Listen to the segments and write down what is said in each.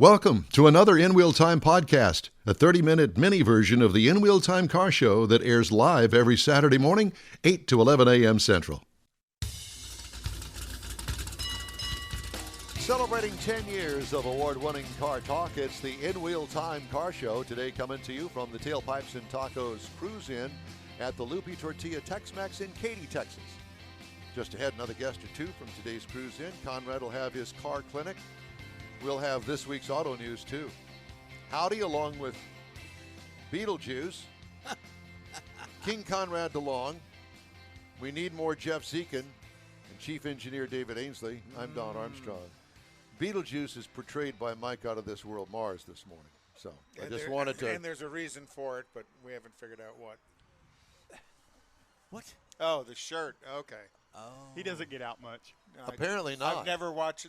Welcome to another In Wheel Time podcast, a 30-minute mini version of the In Wheel Time car show that airs live every Saturday morning, 8 to 11 a.m. Central. Celebrating 10 years of award-winning car talk, it's the In Wheel Time car show. Today coming to you from the Tailpipes and Tacos Cruise In at the Lupi Tortilla Tex-Mex in Katy, Texas. Just ahead, another guest or two from today's Cruise In. Konrad will have his car clinic. We'll have this week's auto news, too. Howdy, along with Beetlejuice, King Konrad DeLong. We need more Jeff Zekin and Chief Engineer David Ainsley. I'm Don Armstrong. Beetlejuice is portrayed by Mike Out of This World Mars this morning. So I just wanted to. And there's a reason for it, but we haven't figured out what. What? Oh, the shirt. Okay. Oh. He doesn't get out much. Apparently not. I've never watched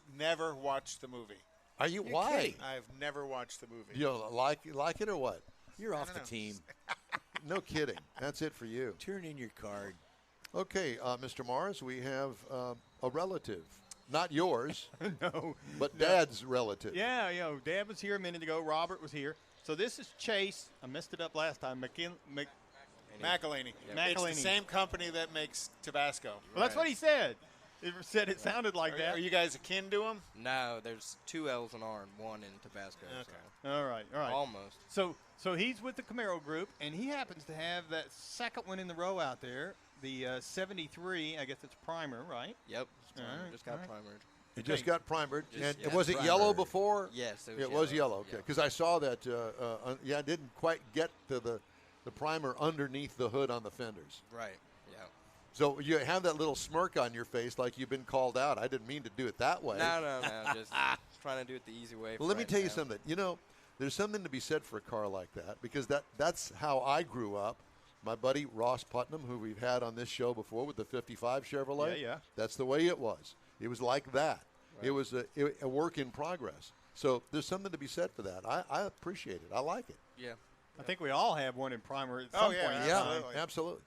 the movie. Are you? Why? Kidding. I've never watched the movie. You like it or what? You're off the know. team. No kidding. That's it for you. Turn in your card. Okay, Mr. Mars, we have a relative. Not yours, No. but Dad's relative. Yeah, Dad was here a minute ago. Robert was here. So this is Chase. I messed it up last time. McIllhenny. Yeah. It's McIllhenny. the same company that makes Tabasco. Well, that's what he said. It said it sounded like that. Are you guys akin to him? No, there's two L's in R and one in Tabasco. Okay. All right. So almost. So he's with the Camaro group, and he happens to have that second one in the row out there, the 73. I guess it's primer, right? Yep. All right, Just got all right. primered. It just got primered. Just- And yeah, was it primer. yellow before? Yes, It was yellow, okay. Yeah. Because I saw that, I didn't quite get to the primer underneath the hood on the fenders. Right. Yeah. So you have that little smirk on your face like you've been called out. I didn't mean to do it that way. No. Just trying to do it the easy way. Well, let me tell you something. There's something to be said for a car like that because that's how I grew up. My buddy Ross Putnam, who we've had on this show before with the 55 Chevrolet. Yeah. That's the way it was. It was like that. Right. It was a work in progress. So there's something to be said for that. I appreciate it. I like it. Yeah. I think we all have one in primer at some point. in Yeah, time. absolutely.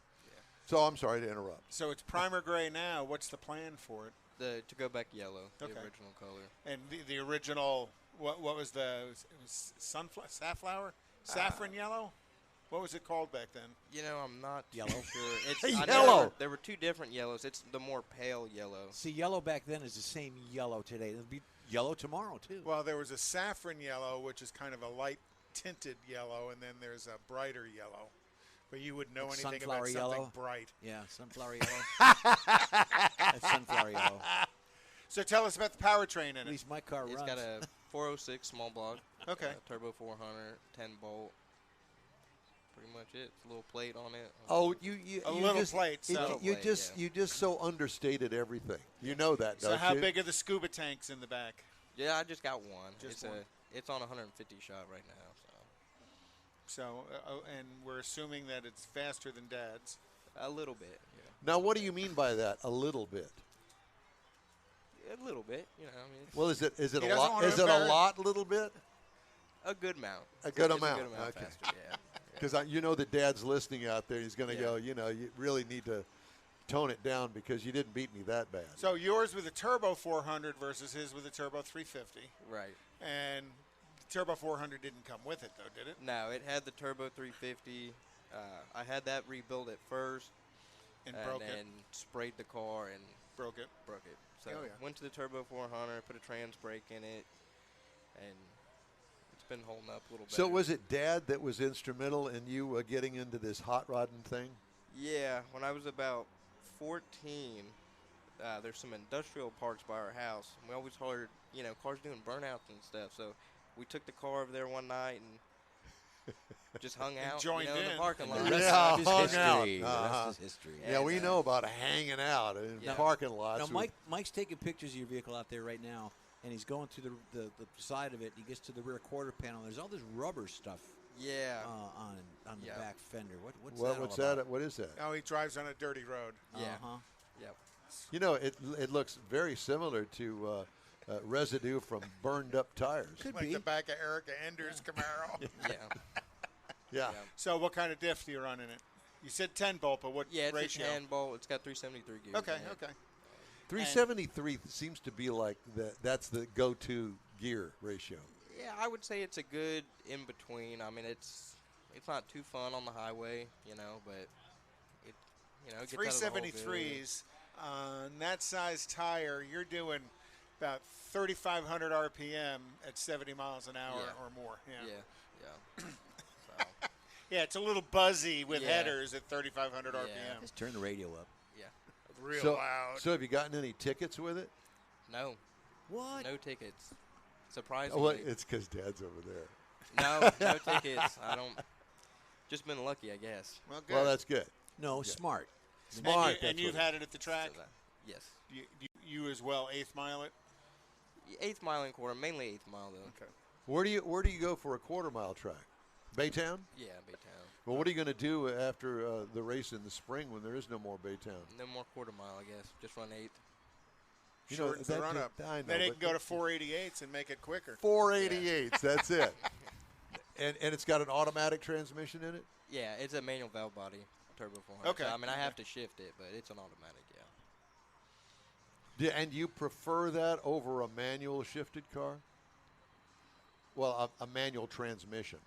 So I'm sorry to interrupt. So it's primer gray now. What's the plan for it? To go back yellow, Okay. the original color. And the original, what was it was sunflower, saffron yellow? What was it called back then? I'm not Yellow. sure. It's Yellow. There were two different yellows. It's the more pale yellow. See, yellow back then is the same yellow today. It'll be yellow tomorrow, too. Well, there was a saffron yellow, which is kind of a light tinted yellow, and then there's a brighter yellow. But you wouldn't know Like anything sunflower about something yellow? bright. Yeah, sunflower yellow. That's sunflower yellow. So tell us about the powertrain in At it. least my car It's runs. got a 406 small block. Okay. Turbo 400, 10 bolt. Pretty much it. It's a little plate on it. Oh, A little plate, so- Little plate, yeah. you just so understated everything. You know that, don't So how you? big are the scuba tanks in the back? Yeah, I just got one. Just it's one. It's on 150 shot right now. So So, and we're assuming that it's faster than Dad's. a little bit. Yeah. Now, what do you mean by that? A little bit. A little bit. I mean, it's Well, is it He a doesn't lot? wanna Is it a embarrass- lot? Little bit? a good amount. A good It's amount. A good amount Okay. faster. Yeah. Because that Dad's listening out there. He's going to Yeah. go. You really need to tone it down because you didn't beat me that bad. So yours with a turbo 400 versus his with a turbo 350. Right. And the turbo 400 didn't come with it, though, did it? No, it had the turbo 350. I had that rebuilt at first, And broke then it. sprayed the car and Broke it. broke it. So Oh, yeah. went to the turbo 400, put a trans brake in it, and it's been holding up a little better. So was it Dad that was instrumental in you getting into this hot rodding thing? Yeah, when I was about 14, there's some industrial parks by our house. And we always heard, cars doing burnouts and stuff. So we took the car over there one night and just hung out, joined in the in. parking lot. The rest Yeah, is hung history. out. The Uh-huh. rest is history. Yeah, we know about hanging out in Yeah. parking lots. Now, Mike's taking pictures of your vehicle out there right now, and he's going through the side of it. He gets to the rear quarter panel. There's all this rubber stuff Yeah. on the Yeah. back fender. What's Well, that what's all that? about? What is that? Oh, he drives on a dirty road. Yeah. Uh-huh. Yep. It looks very similar to residue from burned up tires. Could Like be. the back of Erica Ender's Camaro. Yeah. Yeah. So what kind of diff do you run in it? You said 10 bolt, but what Yeah, it's ratio? a 10 bolt. It's got 373 gears. Okay, in it. okay. 373 seems to be like that's the go-to gear ratio. Yeah, I would say it's a good in between. I mean, it's not too fun on the highway, but it it gets out of the hole good. 373s on that size tire, you're doing about 3,500 RPM at 70 miles an hour Yeah. or more. Yeah. So, Yeah, it's a little buzzy with Yeah. headers at 3,500 Yeah. RPM. Just turn the radio up. yeah. Real so, loud. So have you gotten any tickets with it? No, What? no tickets. Surprisingly. Well, it's because Dad's over there. No tickets. I don't. Just been lucky, I guess. Well, good. Well, that's good. No, smart. Smart. And you've had it at the track? So yes. You as well, 8th mile it? 8th mile and quarter, mainly 8th mile though. Okay. Where do you go for a quarter-mile track? Baytown? Yeah, Baytown. Well, what are you going to do after the race in the spring when there is no more Baytown? No more quarter mile, I guess. Just run 8th. You know, Shortens the that- run up. I know, Then they but can go to 488s and make it quicker. 488s. That's it. And it's got an automatic transmission in it. Yeah, it's a manual valve body, turbo 400. Okay. So, I mean, I have to shift it, but it's an automatic. And you prefer that over a manual shifted car? Well, a manual transmission.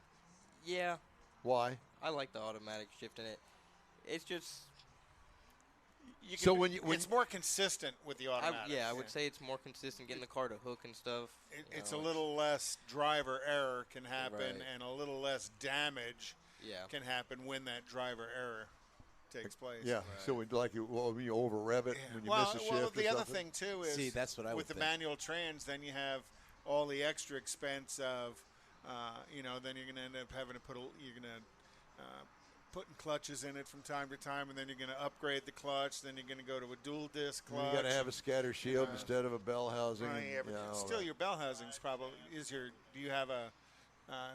Yeah, Why? I like the automatic shift in it. It's just, So when it's more consistent with the automatic. I would say it's more consistent getting the car to hook and stuff. It's a little less driver error can happen, Right. and a little less damage Yeah. can happen when that driver error takes place. Yeah. So when when you over rev it when you miss a shift. Well, or the other something? thing too is See, that's what I with would the think. manual trans, then you have all the extra expense of, then you're going to end up having to putting clutches in it from time to time, and then you're going to upgrade the clutch. Then you're going to go to a dual disc clutch. You got to have a scatter shield instead of a bell housing. Right, yeah, but all still, that. your bell housing's probably Do you have a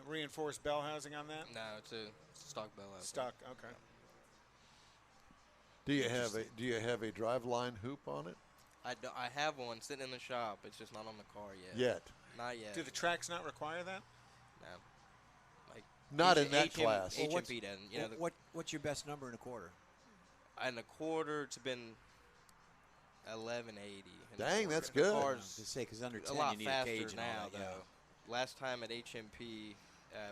reinforced bell housing on that? No, it's a stock bell. Stock. Okay. Do you have a driveline hoop on it? I have one sitting in the shop. It's just not on the car yet. Yet. Not yet. Do the tracks not require that? No. Like Not in that class. Well, HMP doesn't. What's your best number in a quarter? In a quarter, it's been 1180. Dang, that's The good. car's To say, because under 10 a lot you need a faster cage and now, all that. though. Last time at HMP,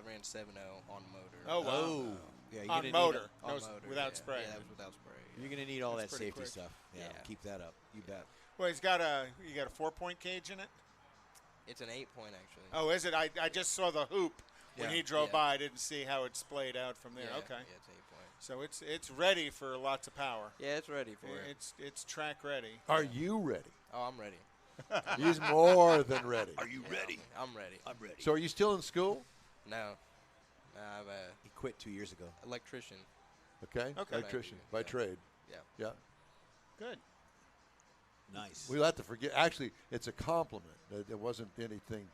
ran 7.0 on motor. Oh, wow. Oh, yeah. You're On gonna motor. Need That was without spray. Yeah, that was without spray. you're gonna need all that That's pretty safety quick. stuff. Yeah, Yeah. keep that up. You bet. Well, you got a 4-point cage in it. It's an 8-point, actually. Oh, is it? I just saw the hoop when Yeah. he drove Yeah. by. I didn't see how it splayed out from there. Yeah, Okay. Yeah, it's 8-point. So it's ready for lots of power. Yeah, it's ready for it. It's track ready. Are you ready? Oh, I'm ready. He's more than ready. Are you ready? I'm ready. I'm ready. So are you still in school? No. I'm a He quit 2 years ago. electrician. Okay. Okay. Electrician by Yeah. trade. Yeah. Yeah. Good. Nice. We'll have to forget. Actually, it's a compliment. There wasn't anything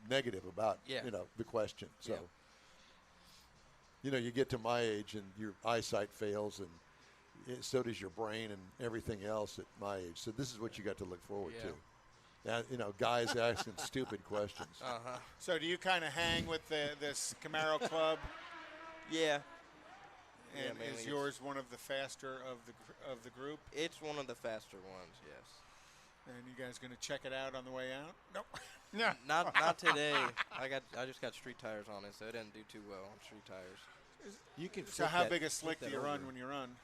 negative about Yeah. the question. So, Yeah. you get to my age and your eyesight fails, and so does your brain and everything else at my age. So this is what you got to look forward Yeah. to. Now, guys asking stupid questions. Uh-huh. So do you kind of hang with this Camaro club? Yeah. Yeah, And mainly is it's- yours one of the faster of the group? It's one of the faster ones, yes. And you guys going to check it out on the way out? Nope. No. Not today. I just got street tires on it, so it didn't do too well on street tires. You can. So flip how that- big a flip slick do that you run over. when you run?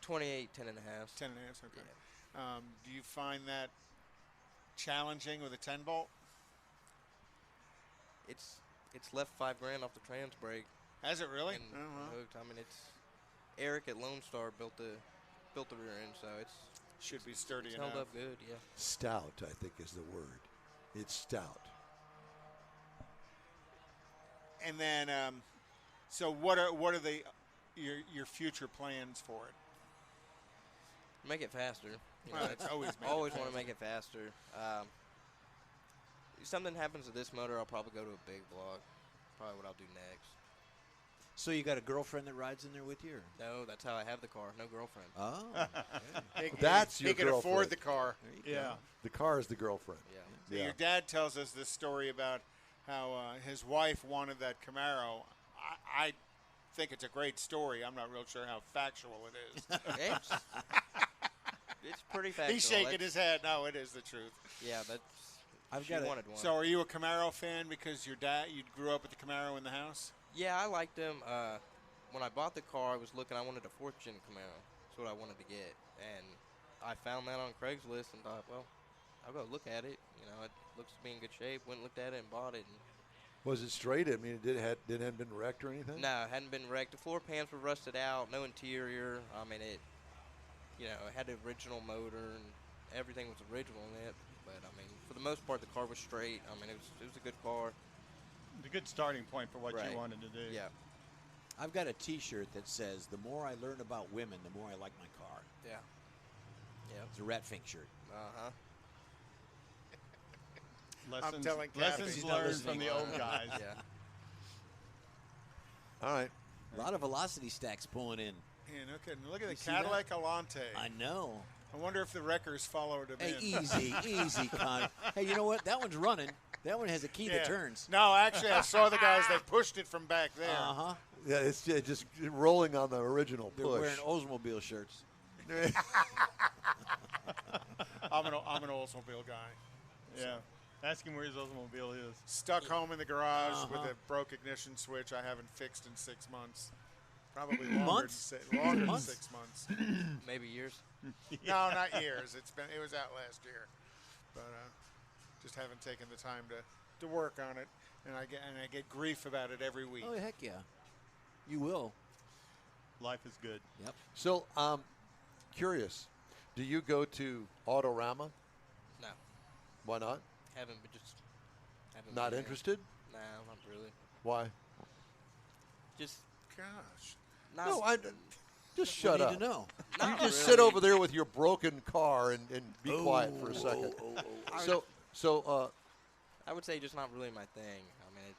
28, 10.5. 10 and a half. Okay. Do you find that challenging with a 10 bolt? It's left $5,000 off the trans brake. Has it really? And Oh, well. hooked. I mean, it's Eric at Lone Star built the rear end, so it's Should be sturdy held enough. up good. Yeah. Stout, I think, is the word. It's stout. And then, so what are your future plans for it? Make it faster. Well, it's always made it always want to faster. make it faster. If something happens to this motor, I'll probably go to a big block. Probably what I'll do next. So you got a girlfriend that rides in there with you? Or? No, that's how I have the car. No girlfriend. Oh, okay. That's he your can afford girlfriend. the car. There you go. The car is the girlfriend. Yeah. So Yeah. your dad tells us this story about how his wife wanted that Camaro. I think it's a great story. I'm not real sure how factual it is. It's pretty factual. He's shaking That's- his head. No, it is the truth. Yeah, She wanted one. So are you a Camaro fan because you grew up with the Camaro in the house? Yeah, I liked them. When I bought the car, I was looking. I wanted a 4th gen Camaro. That's what I wanted to get, and I found that on Craigslist and thought, well, I'll go look at it. You know, it looks to be in good shape. Went and looked at it and bought it. And Was it straight? I mean, it hadn't been wrecked or anything? no, it hadn't been wrecked. The floor pans were rusted out. No interior. I mean, it had the original motor and everything was original in it. But I mean, for the most part, the car was straight. I mean, it was a good car. It's a good starting point for what Right. you wanted to do. Yeah. I've got a T-shirt that says, "The more I learn about women, the more I like my car." Yeah. Yeah. It's a Rat Fink shirt. Uh-huh. I'm telling Kathy. He's Lessons not learned listening. from the old guys. Yeah. All right. A lot of velocity stacks pulling in. Yeah, no kidding. Look at the see Cadillac Alante. I know. I wonder if the wreckers followed him Hey, in. easy, Con. Hey, you know what? That one's running. That one has a key that turns. No, actually, I saw the guys. They pushed it from back there. Uh-huh. Yeah, it's just rolling on the original They're push. wearing Oldsmobile shirts. I'm an Oldsmobile guy. Yeah. Ask him where his Oldsmobile is. Stuck home in the garage with a broke ignition switch I haven't fixed in 6 months. Probably longer, Months? Longer Months? than 6 months. Maybe years. No, not years. It was out last year, but just haven't taken the time to work on it, and I get grief about it every week. Oh, heck yeah. You will. Life is good. Yep. So, curious, do you go to Autorama? No. Why not? Haven't Not been interested? There. No, not really. Why? Just Gosh. not. No, just shut I up. need to know. You Not just really. sit over there with your broken car and be quiet for a second. So, I would say just not really my thing. I mean,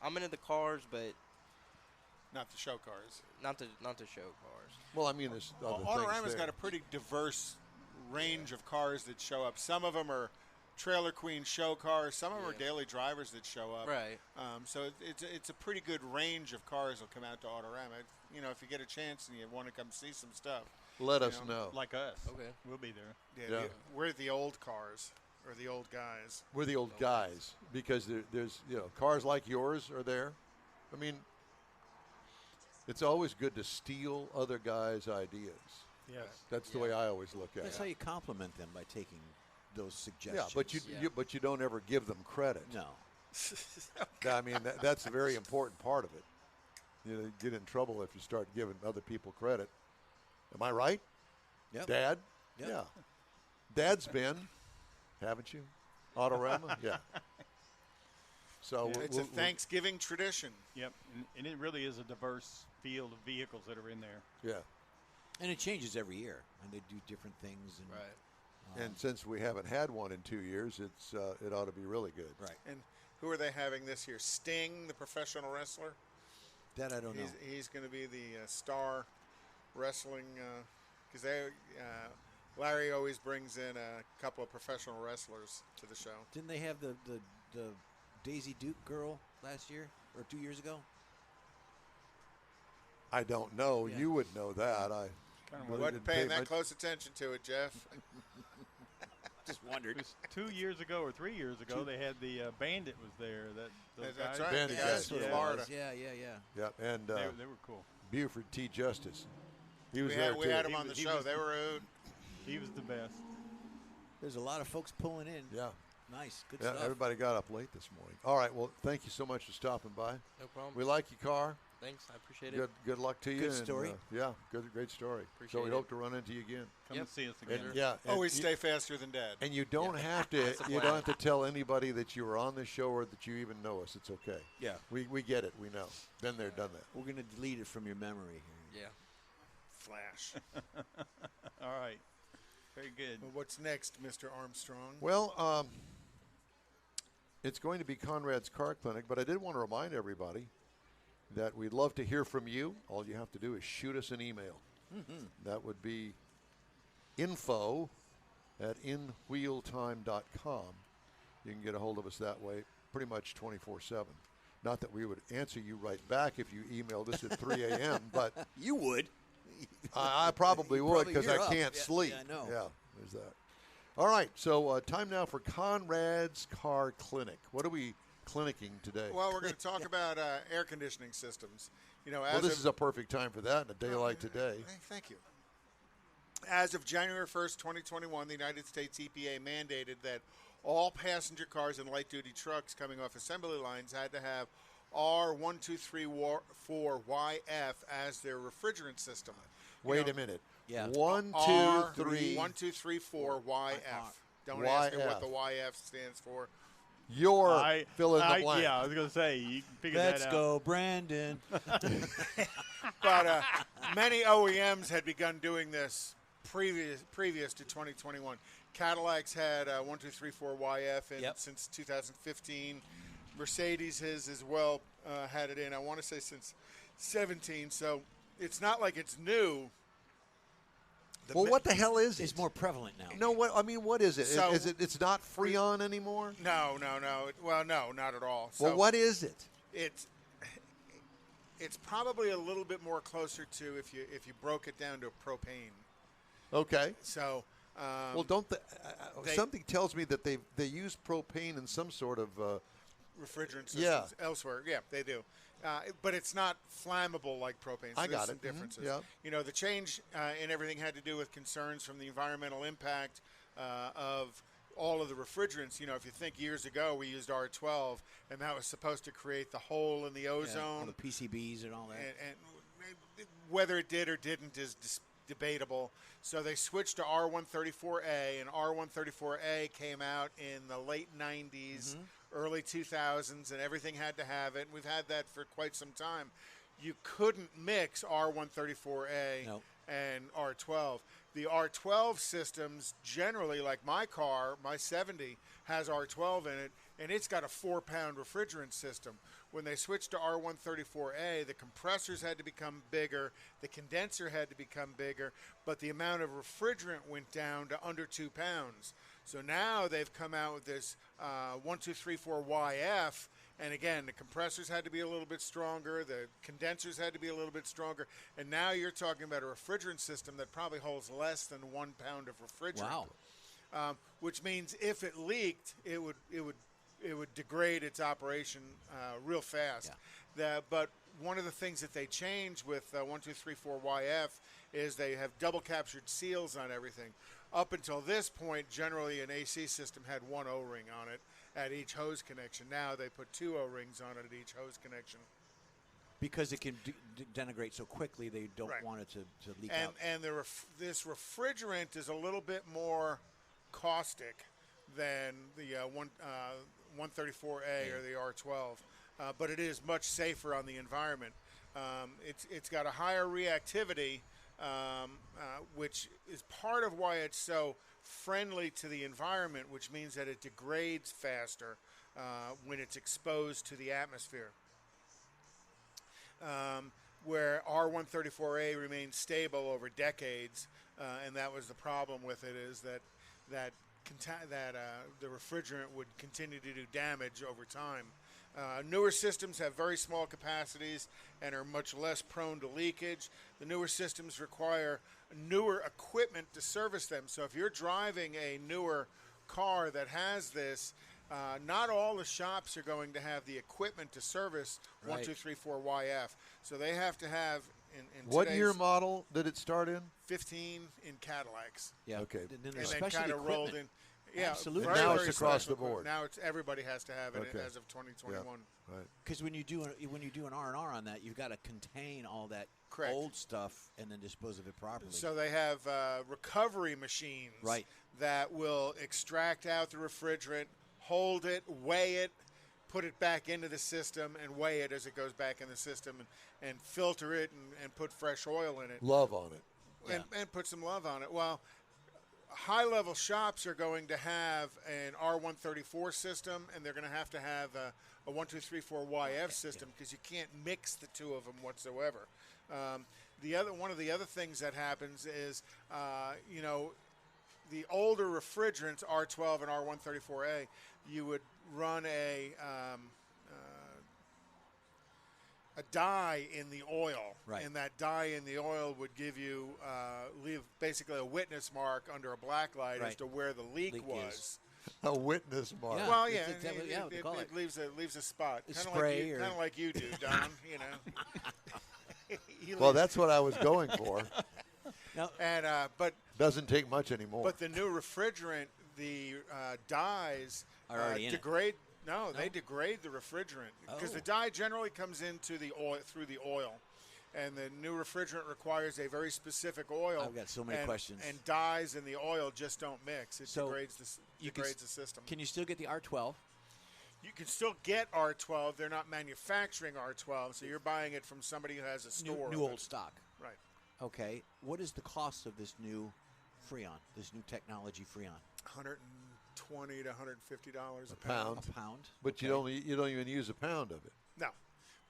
I'm into the cars, but Not the show cars. not the show cars. well, I mean, there's other Autorama's things got there. a pretty diverse range of cars that show up. Some of them are Trailer Queen show cars. Some of them are daily drivers that show up. Right. So it's a pretty good range of cars that come out to Autorama. You know, if you get a chance and you want to come see some stuff. Let us know. Like us. Okay. We'll be there. Yeah. We're the old cars or the old guys. We're the old guys because there's cars like yours are there. I mean, it's always good to steal other guys' ideas. Yes. That's the way I always look at That's it. how you compliment them, by taking those Yeah, suggestions. but you don't ever give them credit. No. I mean, that's a very important part of it. You get in trouble if you start giving other people credit. Am I right? Yep. Dad? Yep. Yeah. Dad's been, haven't you? Autorama? Yeah. So It's a Thanksgiving tradition. Yep. And it really is a diverse field of vehicles that are in there. Yeah. And it changes every year, and they do different things. And, Right. And since we haven't had one in 2 years, it ought to be really good. Right. And who are they having this year? Sting, the professional wrestler. That I don't know. He's going to be the star wrestling because Larry always brings in a couple of professional wrestlers to the show. Didn't they have the Daisy Duke girl last year or 2 years ago? I don't know. Yeah. You would know that. I Wasn't paying that close attention to it, Jeff. Just wondered. It was 2 years ago or 3 years ago, they had the Bandit was there. Those That's guys. right. Bandit The guys guys. from Yeah. Florida. Yeah. Yeah, and They were cool. Buford T. Justice. He was We there had, too. we had him He on the was- he show. was- They were rude. He was the best. There's a lot of folks pulling in. Yeah. Nice. Good Yeah, stuff. everybody got up late this morning. All right, well, thank you so much for stopping by. No problem. We like your car. Thanks. I appreciate it. Good luck to you. Good and, story. Yeah, great story. So Appreciate we it. hope to run into you again. Come Yep. and see us And, again. yeah, and Always you- stay faster than Dad. And you don't have to. That's the You plan. don't have to tell anybody that you were on the show or that you even know us. It's okay. Yeah. We get it. We know. Been there, done that. We're going to delete it from your memory here. Yeah. Flash. All right. Very good. Well, what's next, Mr. Armstrong? Well, it's going to be Konrad's Car Clinic, but I did want to remind everybody that we'd love to hear from you. All you have to do is shoot us an email. That would be info@inwheeltime.com. You can get a hold of us that way pretty much 24/7. Not that we would answer you right back if you emailed us at 3 a.m., but You would. I probably would Probably because you're I up. can't Yeah, sleep. yeah, I know. Yeah, there's that. All right, so time now for Konrad's Car Clinic. What are we clinicking today? Well, we're going to talk about air conditioning systems. You know, well, this is a perfect time for that in a day like today. Thank you. As of January 1st, 2021, the United States EPA mandated that all passenger cars and light-duty trucks coming off assembly lines had to have R1234YF as their refrigerant system. Wait a minute. Yeah. 1, 2, 3. 1234YF. Don't ask me what the YF stands for. Your fill in the blank. Yeah, I was going to say, you can figure that out. Let's go, Brandon. But many OEMs had begun doing this previous to 2021. Cadillac's had 1234YF since 2015. Mercedes has as well had it in, I want to say, since 17. So it's not like it's new. Well, what the hell is it? It's more prevalent now. No, what I mean, what is it? So, is it? It's not Freon anymore? No. Well, no, not at all. So well, what is it? It's probably a little bit more closer to if you broke it down to propane. Okay. So. Well, don't something tells me that they use propane in some sort of refrigerant systems elsewhere. Yeah, they do. But it's not flammable like propane. So I got some it. differences. Mm-hmm. You know, the change in everything had to do with concerns from the environmental impact of all of the refrigerants. You know, if you think years ago we used R12, and that was supposed to create the hole in the ozone. All the PCBs and all that. And whether it did or didn't is debatable. So they switched to R134A, and R134A came out in the late 90s, early 2000s, and everything had to have it. We've had that for quite some time. You couldn't mix R134A and R12. The R12 systems generally, like my car, my 70, has R12 in it, and it's got a 4-pound refrigerant system. When they switched to R134A, the compressors had to become bigger, the condenser had to become bigger, but the amount of refrigerant went down to under 2 pounds. So now they've come out with this 1234YF, and again, the compressors had to be a little bit stronger, the condensers had to be a little bit stronger, and now you're talking about a refrigerant system that probably holds less than 1 pound of refrigerant. Wow. Which means if it leaked, it would degrade its operation real fast. Yeah. But one of the things that they changed with 1234YF is they have double captured seals on everything. Up until this point, generally an AC system had 1 O-ring on it at each hose connection. Now they put 2 O-rings on it at each hose connection. Because it can denigrate so quickly, they don't want it to leak out. And this refrigerant is a little bit more caustic than the 134A or the R12, but it is much safer on the environment. It's got a higher reactivity, which is part of why it's so friendly to the environment, which means that it degrades faster when it's exposed to the atmosphere. Where R134A remains stable over decades, and that was the problem with it, is that the refrigerant would continue to do damage over time. Newer systems have very small capacities and are much less prone to leakage. The newer systems require newer equipment to service them. So if you're driving a newer car that has this, not all the shops are going to have the equipment to service 1234YF. So they have to have in what year model did it start in? 15 in Cadillacs. Yeah. Okay. And then And the then special kind of rolled equipment. in. Yeah, Absolutely. very, Now very it's across special the board. Now it's everybody has to have it Okay. as of 2021. Right. Because when you do an R&R on that, you've got to contain all that Correct. old stuff and then dispose of it properly. So they have recovery machines that will extract out the refrigerant, hold it, weigh it, put it back into the system, and weigh it as it goes back in the system, and filter it and put fresh oil in it. Love on it. And put some love on it. Well, high-level shops are going to have an R134 system, and they're going to have a 1234YF system because you can't mix the two of them whatsoever. One of the other things that happens is, the older refrigerants, R12 and R134A, you would run a dye in the oil, Right. and that dye in the oil would give you leave basically a witness mark under a black light Right. as to where the leak Leak was. is. A witness mark. Yeah. Well, It's yeah, exactly- yeah, what they call it it. leaves a spot, A kind spray or- of like you do, Don. You know. He Well, leaves- that's what I was going for. Now, and but Doesn't take much anymore. But the new refrigerant, the dyes Are already in it. degrade. No, they degrade the refrigerant because Oh. the dye generally comes into the oil through the oil, and the new refrigerant requires a very specific oil. I've got so many questions. And dyes in the oil just don't mix. It So degrades the system. can you still get the R12? You can still get R12. They're not manufacturing R12, so you're buying it from somebody who has a store. New old stock. Right. Okay. What is the cost of this new Freon, this new technology Freon? $120 to $150 a pound. A pound. But Okay. you don't even use a pound of it. No,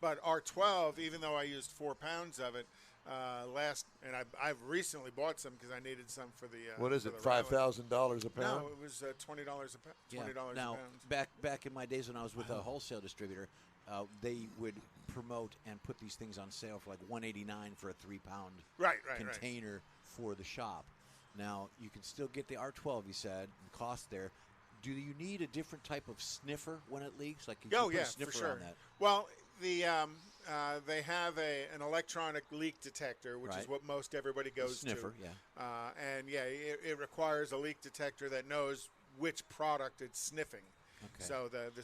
but R12, even though I used 4 pounds of it and I've recently bought some because I needed some for the. What is for it? the rally. $5,000 a pound. No, it was $20 a pound. Yeah. $20 Now, a pound. back in my days when I was with a wholesale distributor, they would promote and put these things on sale for like $189 for a 3-pound Right. container for the shop. Now you can still get the R12. You said the cost there. Do you need a different type of sniffer when it leaks? Like, can you Oh put yeah, a sniffer for sure. on that? Well, they have an electronic leak detector, which Right. is what most everybody goes Sniffer, to. yeah. And yeah, it requires a leak detector that knows which product it's sniffing. Okay. So the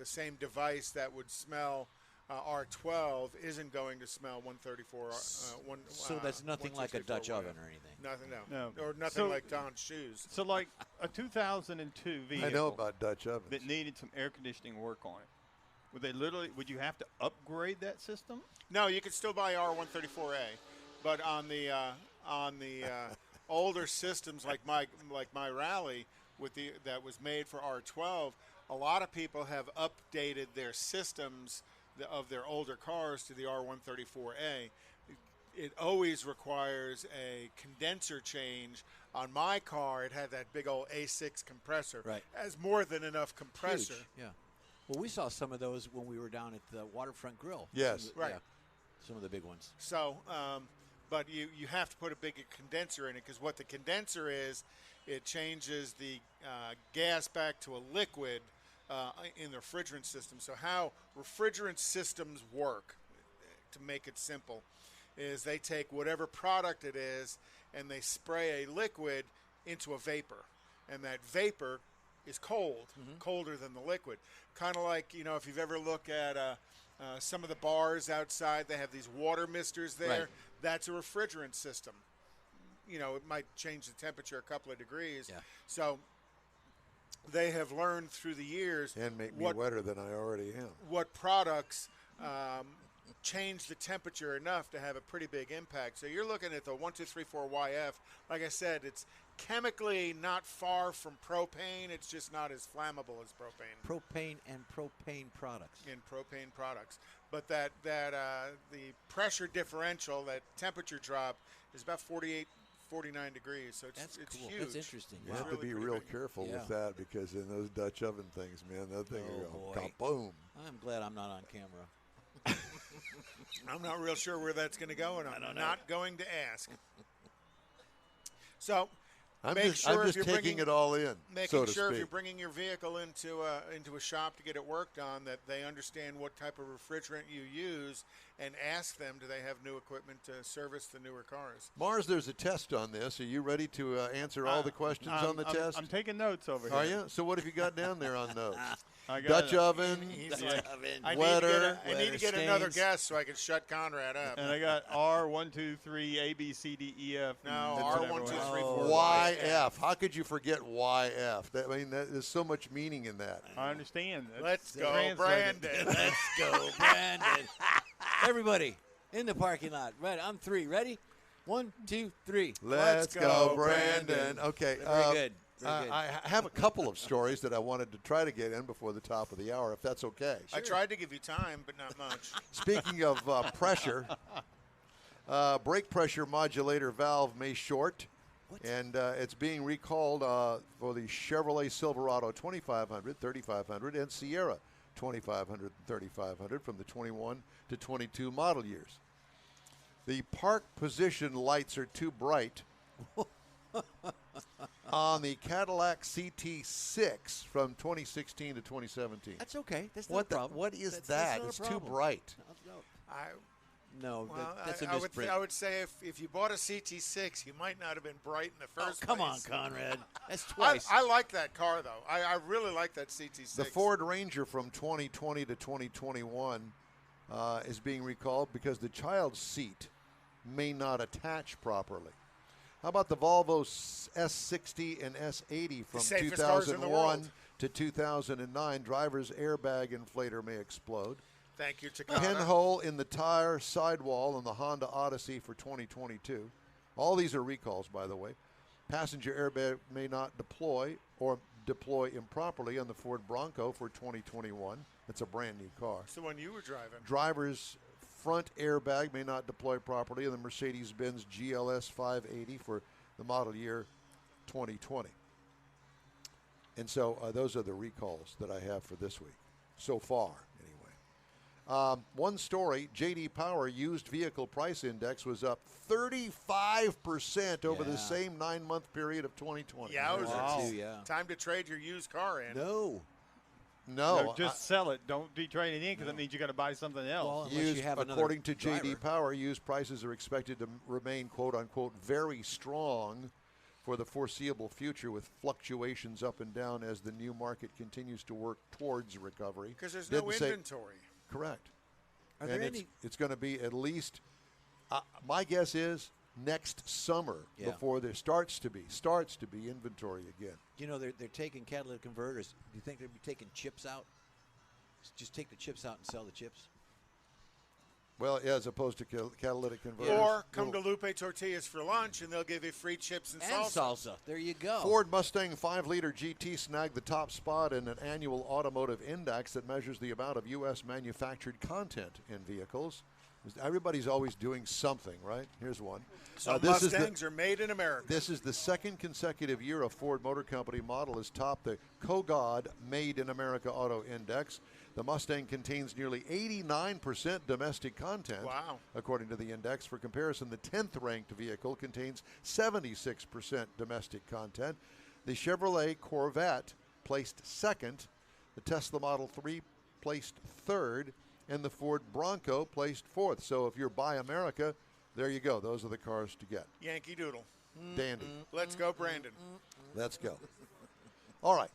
same device that would smell R12 isn't going to smell 134. So that's nothing like a 1234 Dutch YF. oven or anything. Nothing, No. or nothing So- like Don's shoes. So, like a 2002 vehicle I know about Dutch ovens. that needed some air conditioning work on it. Would you have to upgrade that system? No, you can still buy R134A, but on the older systems like my Rally that was made for R12, a lot of people have updated their systems of their older cars to the R134A. It always requires a condenser change. On my car, it had that big old A6 compressor. Right. It has more than enough compressor. Huge. Yeah. Well, we saw some of those when we were down at the Waterfront Grill. Yes. Some of the- Right. yeah, some of the big ones. So, but you have to put a big condenser in it because what the condenser is, it changes the gas back to a liquid in the refrigerant system. So how refrigerant systems work, to make it simple, is they take whatever product it is and they spray a liquid into a vapor. And that vapor is cold, colder than the liquid. Kind of like, if you've ever looked at some of the bars outside, they have these water misters there. Right. That's a refrigerant system. It might change the temperature a couple of degrees. Yeah. So they have learned through the years And make me what wetter than I already am. what products change the temperature enough to have a pretty big impact. So you're looking at the 1234YF. Like I said, it's chemically not far from propane. It's just not as flammable as propane Propane and propane products. in propane products. But the pressure differential, that temperature drop, is about 48, 49 degrees. So it's That's cool. huge. That's interesting. You Wow. have to be really real big. careful Yeah. with that because in those Dutch oven things, man, that thing Oh, will boy. go boom. I'm glad I'm not on camera. I'm not real sure where that's going to go, and I'm not going to ask. So I'm Make just, sure I'm if just you're taking bringing- it all in, making so to sure if speak. you're bringing your vehicle into a shop to get it worked on, that they understand what type of refrigerant you use, and ask them, do they have new equipment to service the newer cars? Mars, there's a test on this. Are you ready to answer all the questions on the test? I'm taking notes over here. Are you? So what have you got down there on those? I got Dutch it. oven. He's Yeah. like, Oven. I Wetter, need to get wetter another stains. guest so I can shut Conrad up. And I got R123 A B C D E F. No, and R1, whatever 2, else. 3, 4, YF. How could you forget YF? There's so much meaning in that. I understand. That's Let's go, translated. Brandon. Let's go, Brandon. Everybody in the parking lot. Right, I'm 3. Ready? 1, 2, 3. Let's go, go, Brandon. Okay. Very good. Very good. I have a couple of stories that I wanted to try to get in before the top of the hour, if that's okay. I tried to give you time, but not much. Speaking of pressure, brake pressure modulator valve may short, and it's being recalled for the Chevrolet Silverado 2500, 3500, and Sierra 2500 and 3500 from the 21 to 22 model years. The park position lights are too bright on the Cadillac CT6 from 2016 to 2017. That's okay. That's not a problem. What is That's that? not a It's too problem. bright. No, Well, that's a I misprint. would say if you bought a CT6, you might not have been bright in the first Come on, place. Conrad. That's twice. I like that car, though. I really like that CT6. The Ford Ranger from 2020 to 2021 is being recalled because the child's seat may not attach properly. How about the Volvo S60 and S80 from safest cars in the 2001 world. to 2009? Driver's airbag inflator may explode. Thank you, Takata. Pinhole in the tire sidewall on the Honda Odyssey for 2022. All these are recalls, by the way. Passenger airbag may not deploy or deploy improperly on the Ford Bronco for 2021. It's a brand new car. It's the one you were driving. Driver's front airbag may not deploy properly in the Mercedes-Benz GLS 580 for the model year 2020. And so those are the recalls that I have for this week, so far anyway. One story, J.D. Power used vehicle price index was up 35% over the same 9-month period of 2020. Yowzers. Wow. Time to trade your used car in. No, just sell it. Don't trade it in because that means you got to buy something else. Well, unless used, you have another according to J.D. driver. Power, used prices are expected to remain, quote unquote, very strong for the foreseeable future, with fluctuations up and down as the new market continues to work towards recovery. Because there's Didn't no say- inventory. Correct. Are And there it's going to be at least, my guess is, next summer before there starts to be inventory again. You know, they're taking catalytic converters. Do you think they'd be taking chips out? Just take the chips out and sell the chips? Well, yeah, as opposed to catalytic converters. Or come to Lupe Tortillas for lunch, and they'll give you free chips and salsa. There you go. Ford Mustang 5-liter GT snagged the top spot in an annual automotive index that measures the amount of U.S. manufactured content in vehicles. Everybody's always doing something, right? Here's one. Some This Mustangs are made in America. This is the second consecutive year a Ford Motor Company model has topped the KOGOD Made in America Auto Index. The Mustang contains nearly 89% domestic content, according to the index. For comparison, the 10th ranked vehicle contains 76% domestic content. The Chevrolet Corvette placed second. The Tesla Model 3 placed third. And the Ford Bronco placed fourth. So if you're Buy America, there you go. Those are the cars to get. Yankee Doodle. Dandy. Let's go, Brandon. Let's go. All right.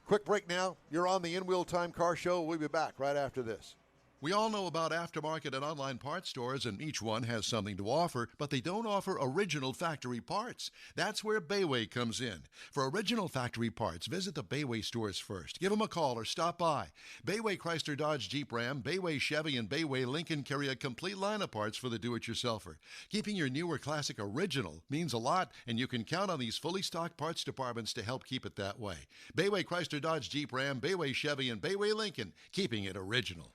Quick break now. You're on the In Wheel Time Car Show. We'll be back right after this. We all know about aftermarket and online parts stores, and each one has something to offer, but they don't offer original factory parts. That's where Bayway comes in. For original factory parts, visit the Bayway stores first. Give them a call or stop by. Bayway Chrysler Dodge Jeep Ram, Bayway Chevy, and Bayway Lincoln carry a complete line of parts for the do-it-yourselfer. Keeping your newer classic original means a lot, and you can count on these fully stocked parts departments to help keep it that way. Bayway Chrysler Dodge Jeep Ram, Bayway Chevy, and Bayway Lincoln, keeping it original.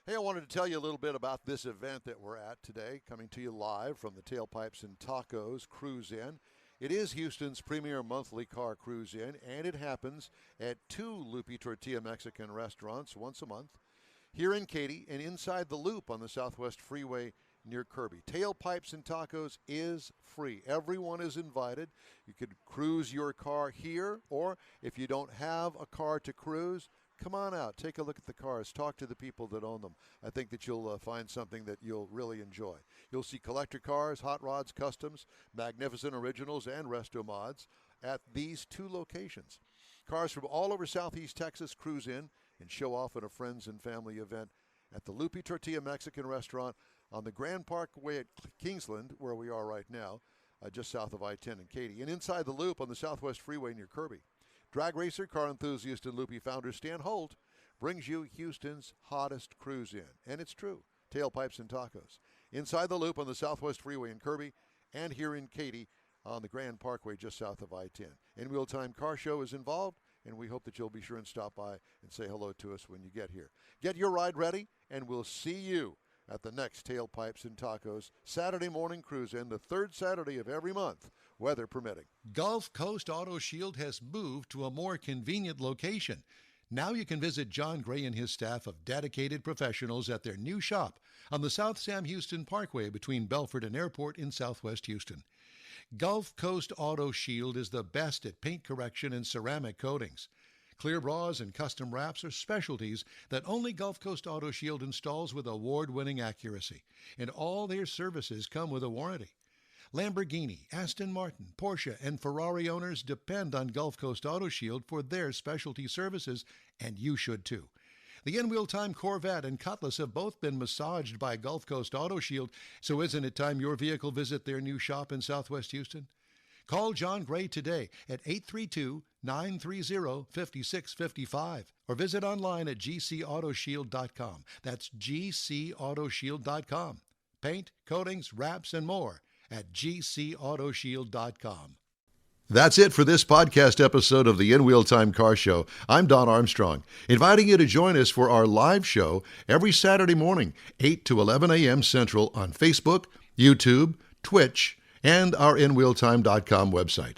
Hey, I wanted to tell you a little bit about this event that we're at today, coming to you live from the Tailpipes and Tacos Cruise In. It is Houston's premier monthly car cruise in, and it happens at 2 Lupe Tortilla Mexican restaurants once a month, here in Katy and inside the Loop on the Southwest Freeway near Kirby. Tailpipes and Tacos is free. Everyone is invited. You could cruise your car here, or if you don't have a car to cruise, come on out, take a look at the cars, talk to the people that own them. I think that you'll find something that you'll really enjoy. You'll see collector cars, hot rods, customs, magnificent originals, and resto mods at these 2 locations. Cars from all over Southeast Texas cruise in and show off at a friends and family event at the Lupe Tortilla Mexican Restaurant on the Grand Parkway at Kingsland, where we are right now, just south of I-10 in Katy, and inside the Loop on the Southwest Freeway near Kirby. Drag racer, car enthusiast, and Lupe founder Stan Holt brings you Houston's hottest cruise in. And it's true. Tailpipes and Tacos. Inside the Loop on the Southwest Freeway in Kirby and here in Katy on the Grand Parkway just south of I-10. In Wheel Time Car Show is involved, and we hope that you'll be sure and stop by and say hello to us when you get here. Get your ride ready, and we'll see you at the next Tailpipes and Tacos Saturday morning cruise in, the 3rd Saturday of every month, weather permitting. Gulf Coast Auto Shield has moved to a more convenient location. Now you can visit John Gray and his staff of dedicated professionals at their new shop on the South Sam Houston Parkway between Belford and Airport in Southwest Houston. Gulf Coast Auto Shield is the best at paint correction and ceramic coatings. Clear bras and custom wraps are specialties that only Gulf Coast Auto Shield installs with award-winning accuracy, and all their services come with a warranty. Lamborghini, Aston Martin, Porsche, and Ferrari owners depend on Gulf Coast Auto Shield for their specialty services, and you should too. The in-wheel time Corvette and Cutlass have both been massaged by Gulf Coast Auto Shield, so isn't it time your vehicle visit their new shop in Southwest Houston? Call John Gray today at 832-930-5655 or visit online at gcautoshield.com. That's gcautoshield.com. Paint, coatings, wraps, and more at gcautoshield.com. That's it for this podcast episode of the In-Wheel Time Car Show. I'm Don Armstrong, inviting you to join us for our live show every Saturday morning, 8 to 11 a.m. Central on Facebook, YouTube, Twitch, and our InWheelTime.com website.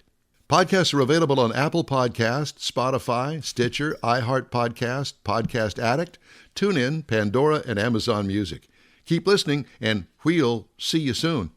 Podcasts are available on Apple Podcasts, Spotify, Stitcher, iHeart Podcast, Podcast Addict, TuneIn, Pandora, and Amazon Music. Keep listening, and we'll see you soon.